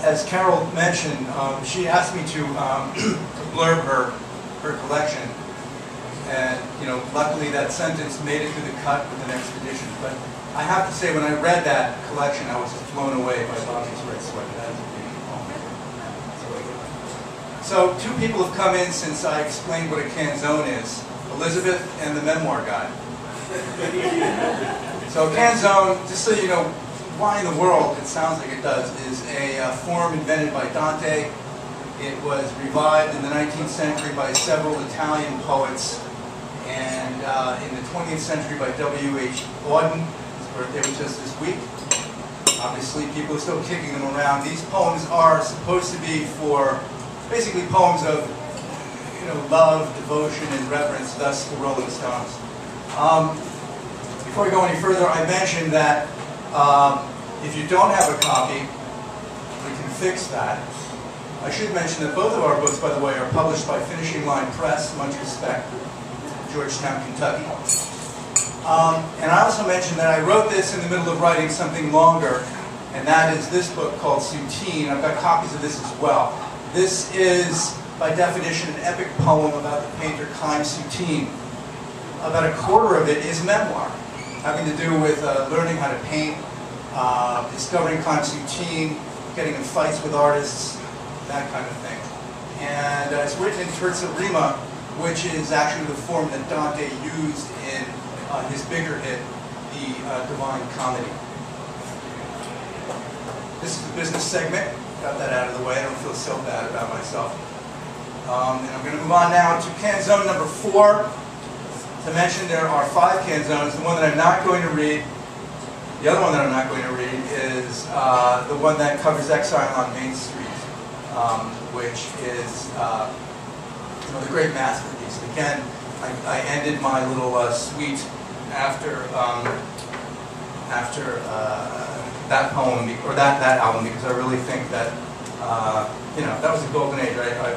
as Carol mentioned, she asked me to blurb her collection, and luckily that sentence made it to the cut with the next edition. But I have to say, when I read that collection, I was blown away by Bobby's Red Sweater. That is a beautiful poem. So 2 people have come in since I explained what a canzone is: Elizabeth and the memoir guy. So a canzone, just so you know why in the world it sounds like it does, is a form invented by Dante. It was revived in the 19th century by several Italian poets, and in the 20th century by W.H. Auden. His birthday was just this week. Obviously, people are still kicking them around. These poems are supposed to be for basically poems of love, devotion, and reverence, thus the Rolling Stones. Before we go any further, I mentioned that if you don't have a copy, we can fix that. I should mention that both of our books, by the way, are published by Finishing Line Press, much respect, Georgetown, Kentucky. And I also mentioned that I wrote this in the middle of writing something longer, and that is this book called Soutine. I've got copies of this as well. This is, by definition, an epic poem about the painter Clyde Soutine. About a quarter of it is memoir, having to do with learning how to paint, discovering Clyde Soutine, getting in fights with artists, that kind of thing. And it's written in terza rima, which is actually the form that Dante used in his bigger hit, the Divine Comedy. This is the business segment. Got that out of the way. I don't feel so bad about myself. And I'm going to move on now to canzone number 4. To mention, there are 5 canzones. The one that I'm not going to read, the other one that I'm not going to read is the one that covers Exile on Main Street. Which is the great masterpiece. Again, I ended my little suite after that poem, or that album, because I really think that that was a golden age, right? I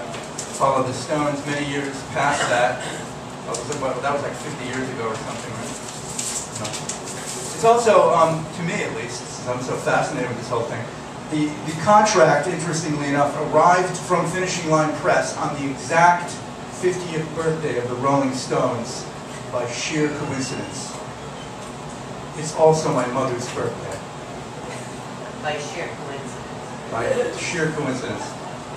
followed the Stones many years past that. That was like 50 years ago or something, right? It's also, to me at least, since I'm so fascinated with this whole thing, the contract, interestingly enough, arrived from Finishing Line Press on the exact 50th birthday of the Rolling Stones by sheer coincidence. It's also my mother's birthday. By sheer coincidence. By sheer coincidence.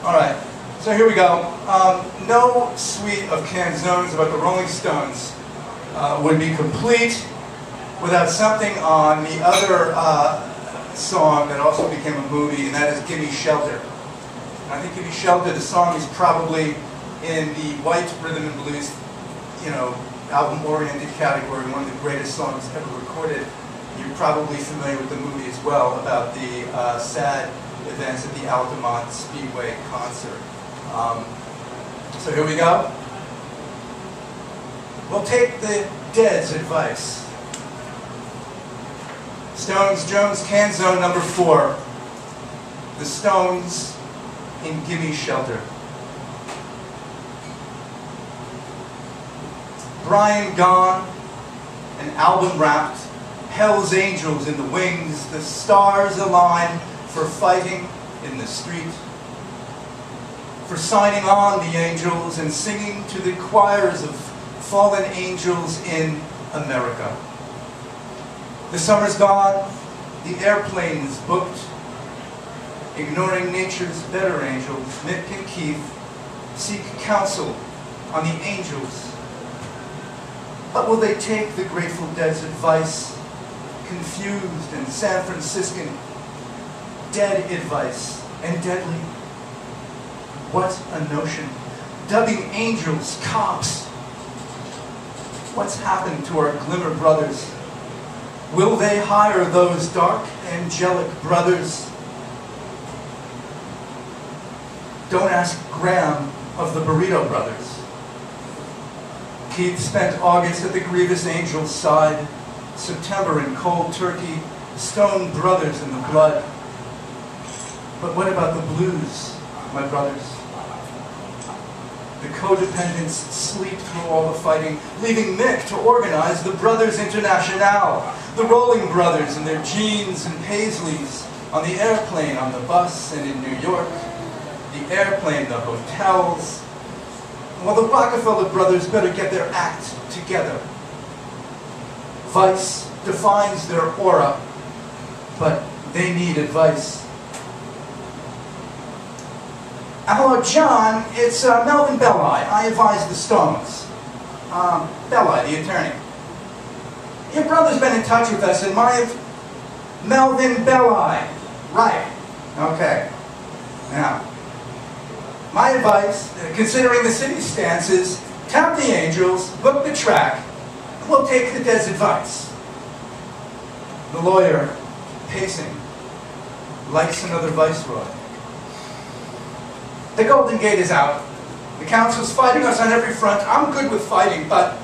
All right, so here we go. No suite of canzones about the Rolling Stones would be complete without something on the other song that also became a movie, and that is Gimme Shelter. And I think Gimme Shelter, the song, is probably in the white rhythm and blues, album-oriented category, one of the greatest songs ever recorded. You're probably familiar with the movie as well, about the sad events at the Altamont Speedway concert. So here we go. We'll take the Dead's advice. Stones Jones Canzone number 4. The Stones in Gimme Shelter. Brian gone, an album wrapped, Hell's angels in the wings, the stars align for fighting in the street, for signing on the angels and singing to the choirs of fallen angels in America. The summer's gone, the airplane's booked, ignoring nature's better angels. Mick and Keith seek counsel on the angels. But will they take the Grateful Dead's advice? Confused and San Franciscan, dead advice and deadly. What a notion. Dubbing angels cops. What's happened to our glimmer brothers? Will they hire those dark, angelic brothers? Don't ask Graham of the Burrito Brothers. Keith spent August at the Grievous Angel's side, September in cold turkey, Stone brothers in the blood. But what about the blues, my brothers? The codependents sleep through all the fighting, leaving Mick to organize the Brothers Internationale, the Rolling Brothers in their jeans and paisleys, On the airplane, on the bus, and in New York, the airplane, the hotels. Well, the Rockefeller brothers better get their act together. Vice defines their aura, but they need advice. Hello, John. It's Melvin Belli. I advise the Stones. Belli, the attorney. Your brother's been in touch with us, and Melvin Belli. Right. Okay. Now, my advice, considering the city's stance, is tap the Angels, book the track, and we'll take the Des advice. The lawyer, pacing, likes another viceroy. The Golden Gate is out. The council's fighting us on every front. I'm good with fighting, but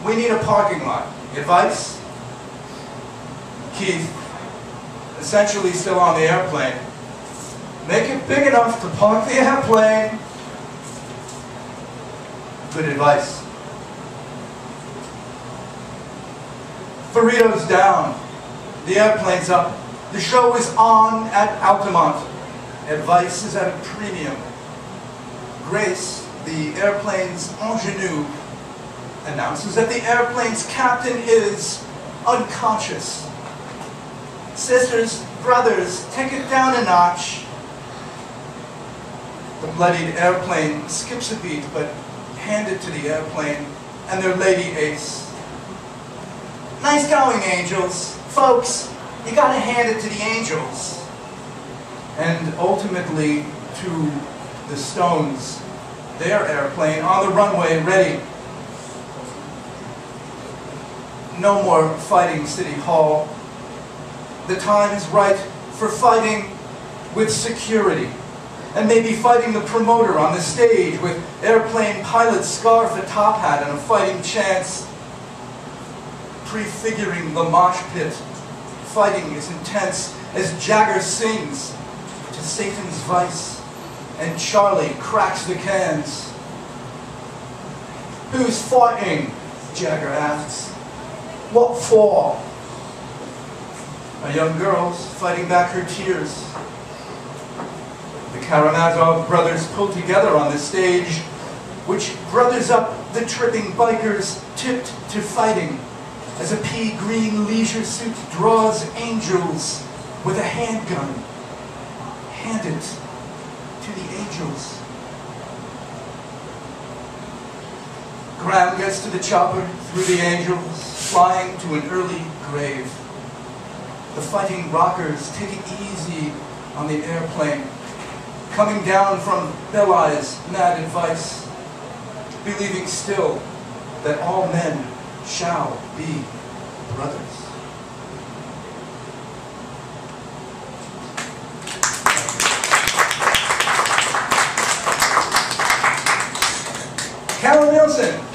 we need a parking lot. Advice? Keith, essentially still on the airplane. Make it big enough to park the airplane. Good advice. Burrito's down. The airplane's up. The show is on at Altamont. Advice is at a premium. Grace, the airplane's ingenue, announces that the airplane's captain is unconscious. Sisters, brothers, take it down a notch. The bloodied airplane skips a beat, but hand it to the airplane and their lady ace. Nice going, Angels. Folks, you gotta hand it to the Angels. And ultimately to the Stones, their airplane on the runway ready. No more fighting City Hall. The time is right for fighting with security. And maybe fighting the promoter on the stage with airplane pilot scarf, a top hat, and a fighting chance. Prefiguring the mosh pit. Fighting as intense as Jagger sings to Satan's vice. And Charlie cracks the cans. Who's fighting? Jagger asks. What for? A young girl's fighting back her tears. The Karamazov brothers pull together on the stage, which brothers up the tripping bikers tipped to fighting, as a pea green leisure suit draws Angels with a handgun. Hand it to the Angels. Graham gets to the chopper through the Angels, flying to an early grave. The fighting rockers take it easy on the airplane, coming down from Belli's mad advice, believing still that all men shall be brothers. Carol Nielsen.